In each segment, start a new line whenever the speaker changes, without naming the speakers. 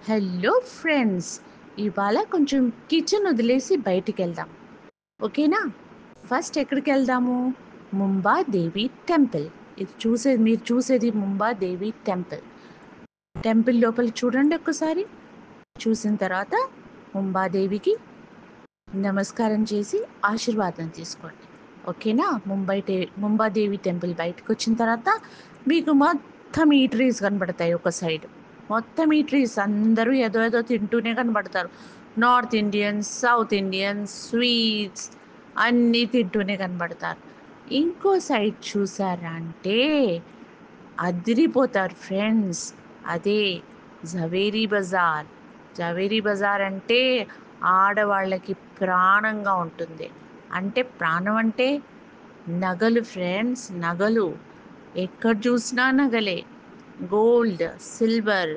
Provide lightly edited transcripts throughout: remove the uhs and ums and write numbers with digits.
Hello friends, ఇవాళ కొంచెం kitchen వదిలేసి బయటికి వెళ్దాం. ఓకేనా? ఫస్ట్ ఎక్కడికి వెళ్దాము? ముంబాదేవి టెంపుల్. మీరు చూసేది ముంబాదేవి టెంపుల్. టెంపుల్ లోపల చూడండి ఒక్కసారి. చూసిన తర్వాత ముంబాదేవికి నమస్కారం చేసి ఆశీర్వాదం తీసుకోండి. ఓకేనా? ముంబాదేవి టెంపుల్ బయటకు వచ్చిన తర్వాత మీకు మొత్తం ఈ ట్రీస్ కనబడతాయి. ఒక సైడ్ మొత్తం ఈ ట్రీస్, అందరూ ఏదో ఏదో తింటూనే కనబడతారు. North Indians, south Indians, sweets అన్నీ తింటూనే కనబడతారు. ఇంకో సైడ్ చూసారా అంటే అదిరిపోతారు ఫ్రెండ్స్. అదే జవేరీ బజార్. జవేరీ బజార్ అంటే ఆడవాళ్ళకి ప్రాణంగా ఉంటుంది. అంటే ప్రాణం అంటే నగలు ఫ్రెండ్స్, నగలు. ఎక్కడ చూసినా నగలే. Gold, silver,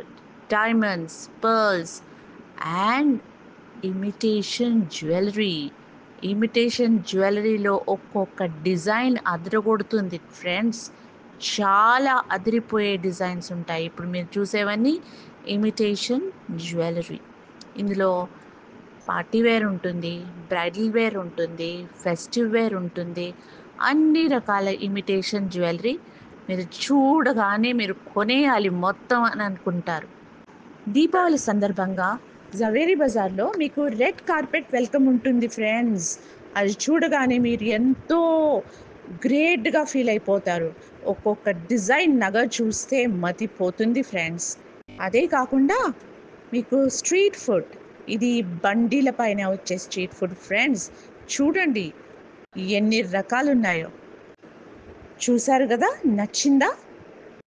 diamonds, pearls and imitation జ్యువెలరీలో ఒక్కొక్క డిజైన్ అదరగొడుతుంది ఫ్రెండ్స్. చాలా అదిరిపోయే డిజైన్స్ ఉంటాయి. ఇప్పుడు మీరు చూసేవన్నీ ఇమిటేషన్ జ్యువెలరీ. ఇందులో పార్టీ వేర్ ఉంటుంది, బ్రైడల్ వేర్ ఉంటుంది, ఫెస్టివ్ వేర్ ఉంటుంది. అన్ని రకాల ఇమిటేషన్ జ్యువెలరీ మీరు చూడగానే మీరు కొనేయాలి మొత్తం అని అనుకుంటారు. దీపావళి సందర్భంగా జవేరీ బజార్లో మీకు రెడ్ కార్పెట్ వెల్కమ్ ఉంటుంది ఫ్రెండ్స్. అది చూడగానే మీరు ఎంతో గ్రేట్గా ఫీల్ అయిపోతారు. ఒక్కొక్క డిజైన్ నగ చూస్తే మతిపోతుంది ఫ్రెండ్స్. అదే కాకుండా మీకు స్ట్రీట్ ఫుడ్, ఇది బండిల పైన వచ్చే స్ట్రీట్ ఫుడ్ ఫ్రెండ్స్. చూడండి ఎన్ని రకాలు ఉన్నాయో. చూసారు కదా? నచ్చిందా?